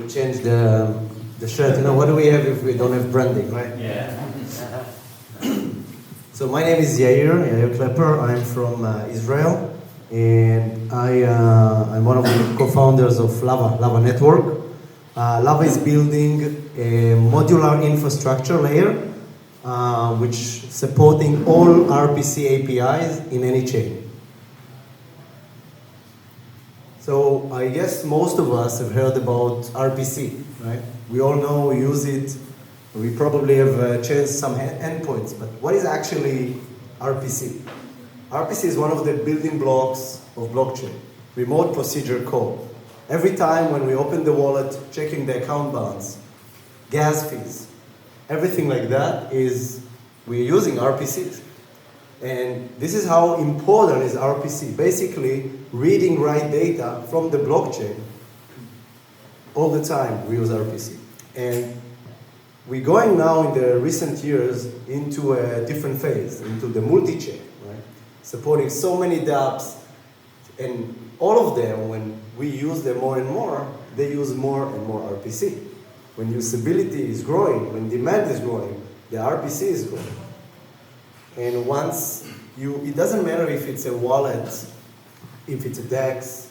will change the shirt. You know, what do we have if we don't have branding, right? Yeah. So my name is Yair Klepper. I'm from Israel, and I'm one of the co-founders of Lava Network. Lava is building a modular infrastructure layer, which supporting all RPC APIs in any chain. So I guess most of us have heard about RPC, right? We all know, we use it. We probably have changed some endpoints, but what is actually RPC? RPC is one of the building blocks of blockchain, remote procedure code. Every time when we open the wallet, checking the account balance, gas fees, everything like that we're using RPC. And this is how important is RPC. Basically, reading write data from the blockchain all the time. We use RPC. And we're going now in the recent years into a different phase, into the multi-chain, right? Supporting so many dApps, and all of them, when we use them more and more, they use more and more RPC. When usability is growing, when demand is growing, the RPC is growing. And once it doesn't matter if it's a wallet, if it's a DEX,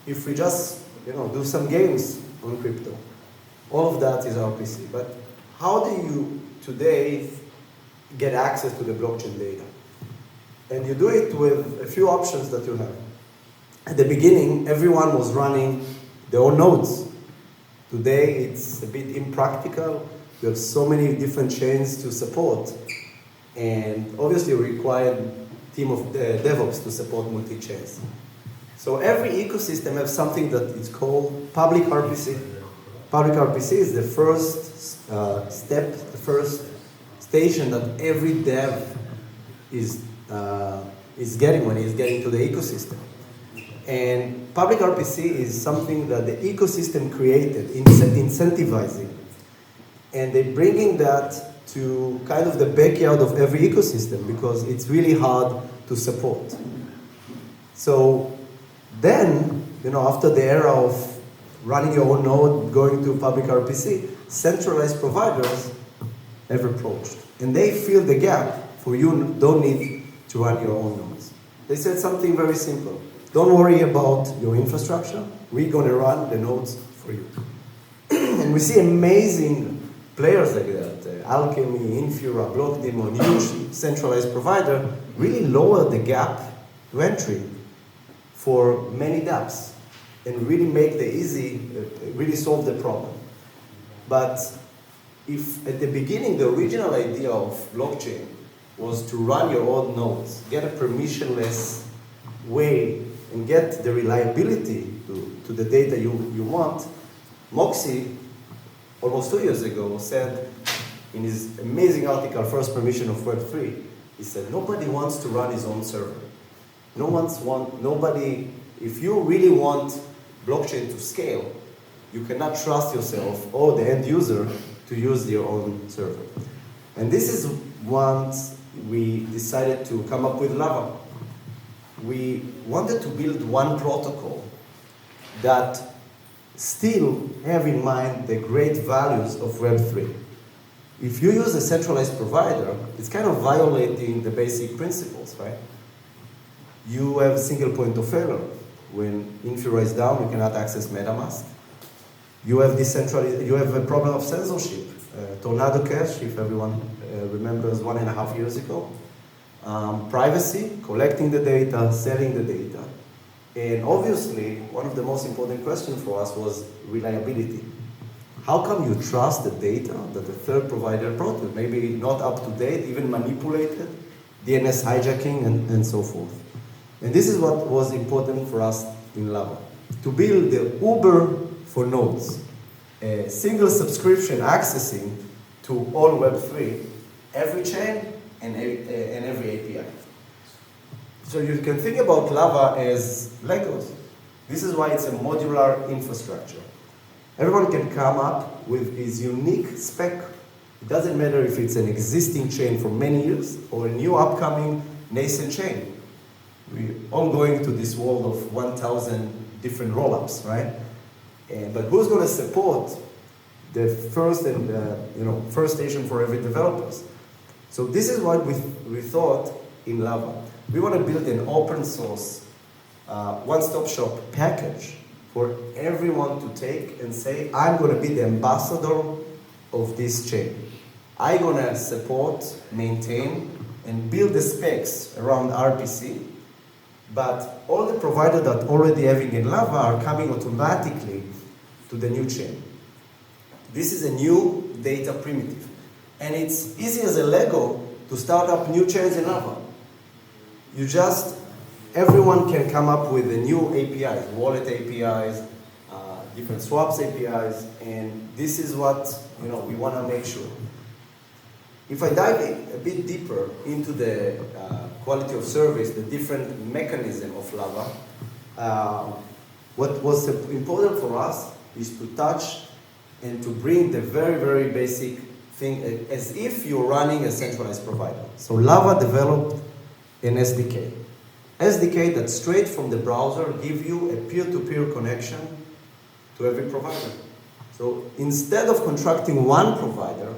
if we just, do some games on crypto, all of that is RPC. But how do you today get access to the blockchain data? And you do it with a few options that you have. At the beginning, everyone was running their own nodes. Today, it's a bit impractical. You have so many different chains to support. And obviously, we require a team of DevOps to support multi-chains. So every ecosystem has something that is called public RPC. Public RPC is the first step, the first station that every dev is getting when he's getting to the ecosystem. And public RPC is something that the ecosystem created, incentivizing. And they're bringing that to kind of the backyard of every ecosystem because it's really hard to support. So then, after the era of running your own node, going to public RPC, centralized providers have approached. And they fill the gap for you don't need to run your own nodes. They said something very simple. Don't worry about your infrastructure. We're going to run the nodes for you. And we see amazing players like that. Alchemy, Infura, Blockdaemon, huge centralized provider, really lower the gap to entry for many dApps and really make really solve the problem. But if at the beginning the original idea of blockchain was to run your own nodes, get a permissionless way and get the reliability to the data you want, Moxie, almost 2 years ago, said in his amazing article, First Permission of Web3, he said, nobody wants to run his own server. Nobody, if you really want blockchain to scale, you cannot trust yourself or the end user to use your own server. And this is once we decided to come up with Lava. We wanted to build one protocol that still have in mind the great values of Web3. If you use a centralized provider, it's kind of violating the basic principles, right? You have a single point of failure. When Infura is down, you cannot access MetaMask. You have a problem of censorship. Tornado Cash, if everyone remembers 1.5 years ago. Privacy, collecting the data, selling the data. And obviously, one of the most important questions for us was reliability. How come you trust the data that the third provider brought you? Maybe not up to date, even manipulated, DNS hijacking, and so forth. And this is what was important for us in Lava. To build the Uber for nodes. A single subscription accessing to all Web3, every chain and every API. So you can think about Lava as Legos. This is why it's a modular infrastructure. Everyone can come up with his unique spec. It doesn't matter if it's an existing chain for many years or a new upcoming nascent chain. We're all going to this world of 1,000 different rollups, right? But who's going to support the first and first station for every developers? So this is what we thought in Lava. We want to build an open source, one-stop shop package for everyone to take and say, I'm going to be the ambassador of this chain. I'm going to support, maintain, and build the specs around RPC, but all the providers that already having in Lava are coming automatically to the new chain. This is a new data primitive, and it's easy as a Lego to start up new chains in Lava. Everyone can come up with the new APIs, wallet APIs, different swaps APIs, and this is what we want to make sure. If I dive a bit deeper into the quality of service, the different mechanism of Lava, what was important for us is to touch and to bring the very, very basic thing as if you're running a centralized provider. So Lava developed an SDK. SDK that straight from the browser give you a peer-to-peer connection to every provider. So instead of contracting one provider,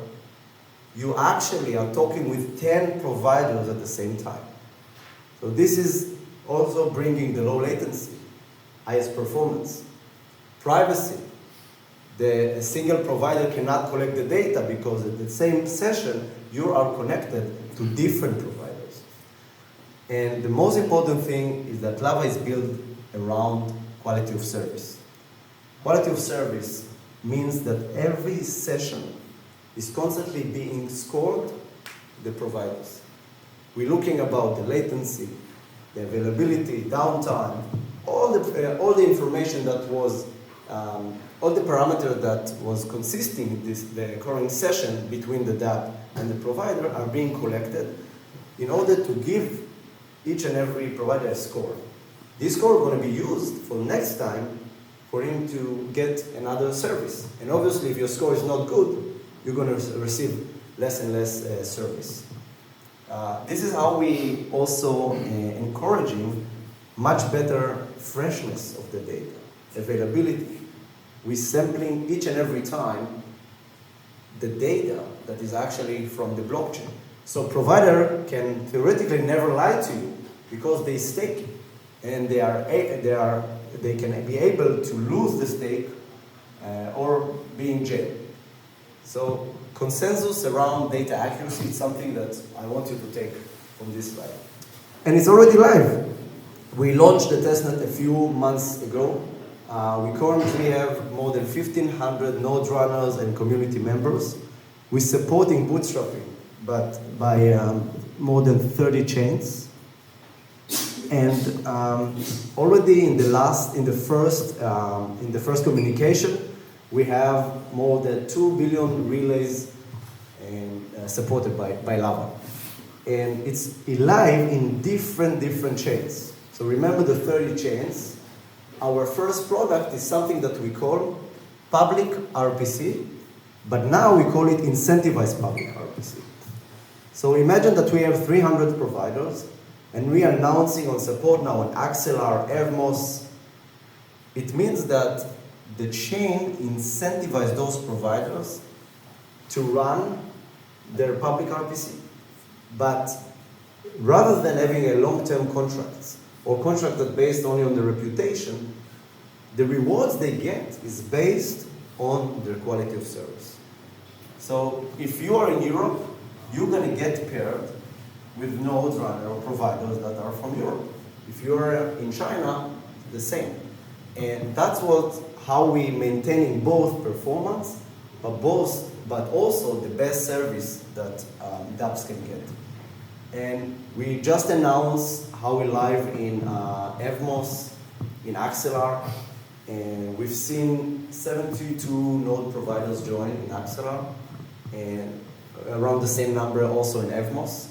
you actually are talking with 10 providers at the same time. So this is also bringing the low latency, highest performance, privacy. A single provider cannot collect the data because at the same session, you are connected to different providers. And the most important thing is that Lava is built around quality of service. Quality of service means that every session is constantly being scored the providers. We're looking about the latency, the availability, downtime, all the information that was, all the parameters that was consisting the current session between the DApp and the provider are being collected in order to give each and every provider a score. This score is going to be used for next time for him to get another service. And obviously, if your score is not good, you're going to receive less and less service. This is how we also encouraging much better freshness of the data, availability. We're sampling each and every time the data that is actually from the blockchain. So provider can theoretically never lie to you because they stake it, and they can be able to lose the stake or be in jail. So consensus around data accuracy is something that I want you to take from this slide. And it's already live. We launched the testnet a few months ago. We currently have more than 1,500 node runners and community members. We're supporting bootstrapping, but by more than 30 chains. And already in the first communication, we have more than 2 billion relays supported by Lava. And it's live in different chains. So remember the 30 chains. Our first product is something that we call public RPC, but now we call it incentivized public RPC. So imagine that we have 300 providers, and we are announcing on support now on Axelar, Evmos. It means that the chain incentivizes those providers to run their public RPC. But rather than having a long-term contracts or contract that based only on the reputation, the rewards they get is based on their quality of service. So if you are in Europe, you're going to get paired with node runner or providers that are from Europe. If you're in China, the same. And that's how we maintaining both performance, but also the best service that dApps can get. And we just announced how we're live in Evmos, in Axelar, and we've seen 72 node providers join in Axelar, and around the same number also in Evmos.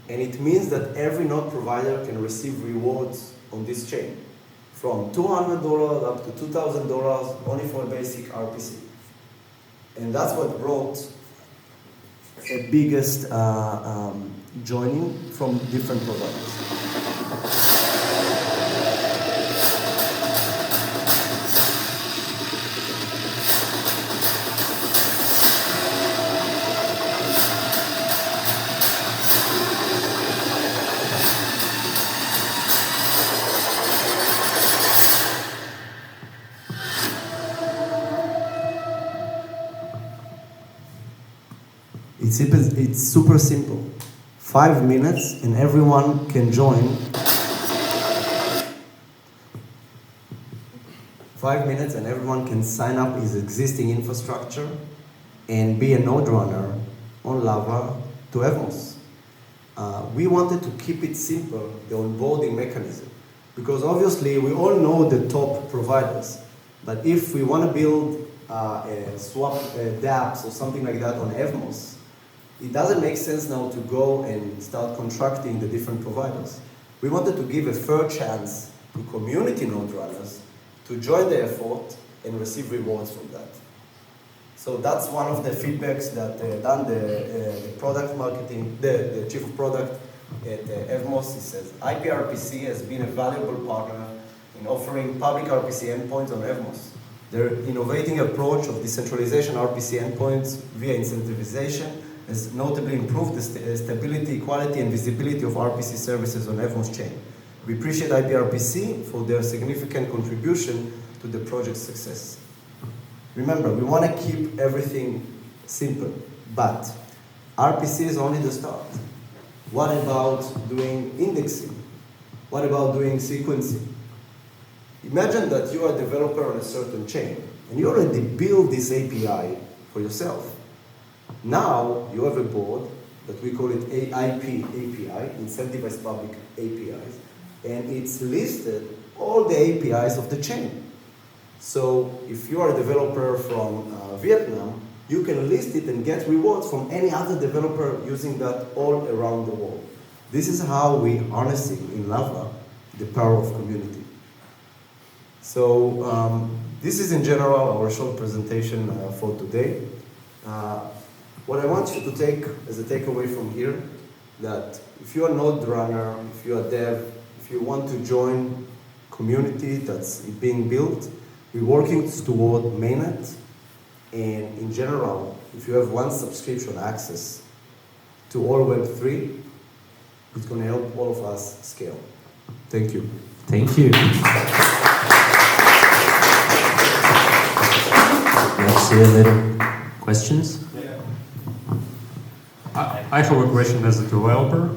And it means that every node provider can receive rewards on this chain, from $200 up to $2,000 only for a basic RPC. And that's what brought the biggest joining from different providers. It's super simple. 5 minutes and everyone can join. 5 minutes and everyone can sign up his existing infrastructure and be a node runner on Lava to Evmos. We wanted to keep it simple, the onboarding mechanism, because obviously we all know the top providers, but if we want to build a swap dApps or something like that on Evmos, it doesn't make sense now to go and start contracting the different providers. We wanted to give a fair chance to community node runners to join the effort and receive rewards from that. So that's one of the feedbacks that Dan, the product marketing, the chief of product at Evmos, he says, IPRPC has been a valuable partner in offering public RPC endpoints on Evmos. Their innovating approach of decentralization RPC endpoints via incentivization has notably improved the stability, quality, and visibility of RPC services on Evmos chain. We appreciate IPRPC for their significant contribution to the project's success. Remember, we want to keep everything simple, but RPC is only the start. What about doing indexing? What about doing sequencing? Imagine that you are a developer on a certain chain, and you already built this API for yourself. Now, you have a board that we call it IP API, Incentivized Public APIs, and it's listed all the APIs of the chain. So if you are a developer from Vietnam, you can list it and get rewards from any other developer using that all around the world. This is how we harnessing in Lava the power of community. So this is in general our short presentation for today. What I want you to take as a takeaway from here, that if you are node runner, if you are dev, if you want to join community that's being built, we're working toward mainnet, and in general, if you have one subscription access to all Web3, it's going to help all of us scale. Thank you. Thank you. Let's see a little questions. I have a question as a developer.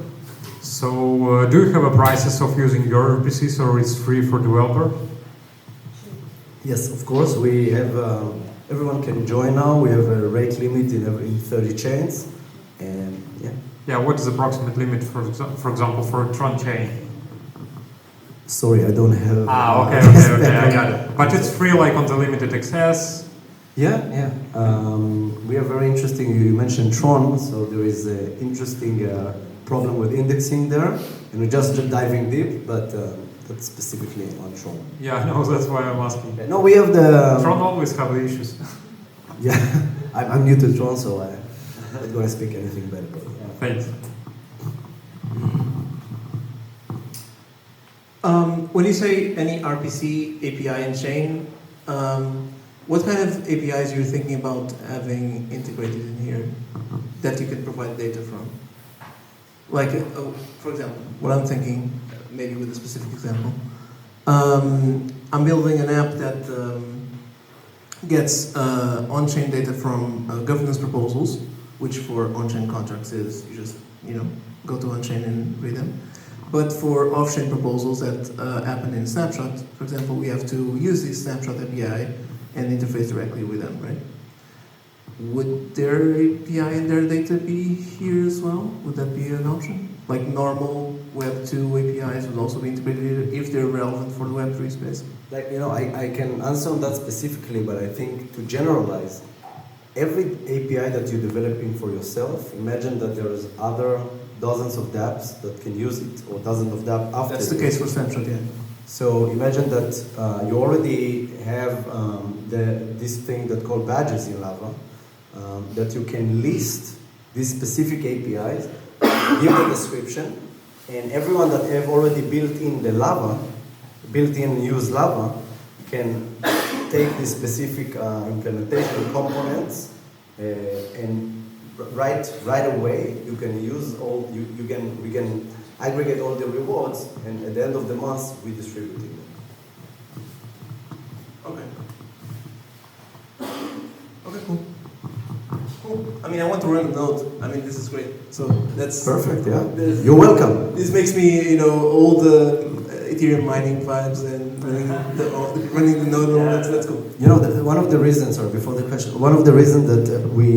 So, do you have a prices of using your RPCs, or it's free for developer? Yes, of course. We have, everyone can join now. We have a rate limit in 30 chains. And yeah. Yeah, what is the approximate limit, for example, for a Tron chain? Sorry, I don't have... Okay, I got it. But it's free, like on the limited access? Yeah. We are very interesting. You mentioned Tron, so there is an interesting problem with indexing there. And we're just diving deep, but that's specifically on Tron. Yeah, I know, that's why I'm asking. No, we have the... Tron always have the issues. Yeah, I'm new to Tron, so I'm not going to speak anything bad about it. Thanks. When you say any RPC API and chain, what kind of APIs are you thinking about having integrated in here that you can provide data from? Like, for example, what I'm thinking, maybe with a specific example, I'm building an app that gets on-chain data from governance proposals, which for on-chain contracts is you just go to on-chain and read them. But for off-chain proposals that happen in Snapshot, for example, we have to use this Snapshot API and interface directly with them, right? Would their API and their data be here as well? Would that be an option? Like normal Web2 APIs would also be integrated here if they're relevant for the Web3 space? Like, I can answer on that specifically, but I think to generalize, every API that you're developing for yourself, imagine that there's other dozens of dApps that can use it, or dozens of dApps after. That's the case for Snapshot, yeah. So imagine that you already have this thing that called badges in Lava, that you can list these specific APIs, give the description, and everyone that have already built in the Lava, built-in use Lava, can take these specific implementation components and right away you can use all we can aggregate all the rewards, and at the end of the month we distribute them. Okay. Okay, cool. I mean, I want to run a node. I mean, this is great. So that's Perfect, yeah. this- You're welcome. This makes me, all the Ethereum mining vibes and running the node. That's cool. You know, one of the reasons, or before the question, one of the reasons that we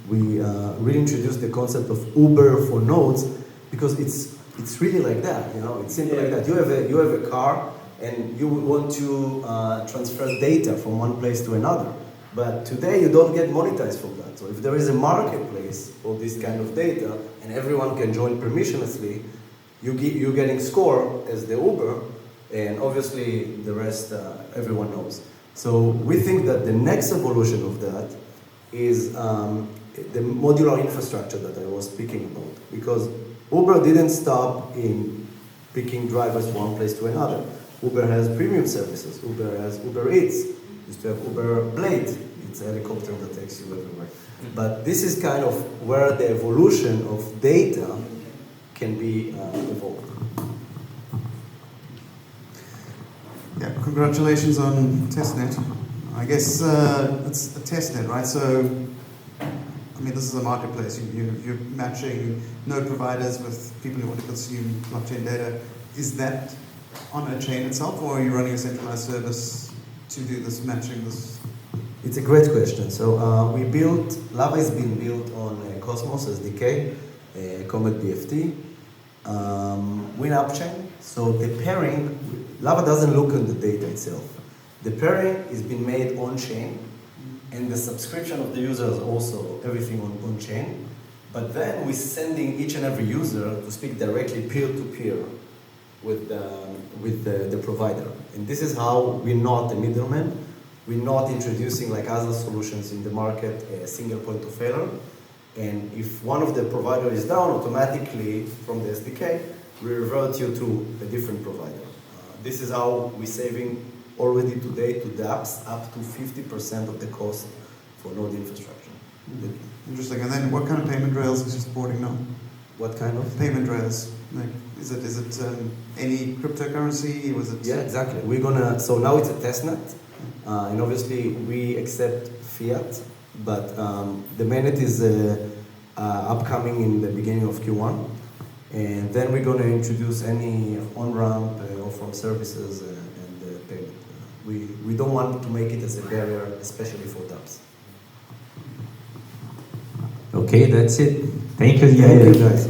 really introduced the concept of Uber for nodes, because it's really like that. You know, it's simple like that. You have a car, and you would want to transfer data from one place to another. But today you don't get monetized from that. So if there is a marketplace for this kind of data, and everyone can join permissionlessly, you're getting score as the Uber, and obviously the rest everyone knows. So we think that the next evolution of that is the modular infrastructure that I was speaking about. Because Uber didn't stop in picking drivers from one place to another. Uber has premium services. Uber has Uber Eats. Used to have Uber Blade. It's a helicopter that takes you everywhere. But this is kind of where the evolution of data can be evolved. Yeah, congratulations on testnet. I guess it's a testnet, right? So, I mean, this is a marketplace. You're matching node providers with people who want to consume blockchain data. Is that on a chain itself, or are you running a centralized service to do this matching? It's a great question. So Lava is being built on Cosmos SDK, Comet BFT, WinUpchain. So the pairing, Lava doesn't look at the data itself. The pairing is being made on-chain, and the subscription of the user is also everything on-chain. But then we're sending each and every user to speak directly peer-to-peer with the provider. And this is how we're not a middleman. We're not introducing, like other solutions in the market, a single point of failure. And if one of the provider is down, automatically from the SDK, we revert you to a different provider. This is how we're saving already today to dApps up to 50% of the cost for node infrastructure. Interesting. And then what kind of payment rails is it supporting now? What kind of? Payment rails. Like, is it any cryptocurrency? Was it? Yeah, exactly. So now it's a testnet. And obviously we accept fiat, but the mainnet is upcoming in the beginning of Q1. And then we're going to introduce any on-ramp or from services and payment. We don't want to make it as a barrier, especially for dApps. Okay, that's it. Thank you, Thank Yair. you, guys.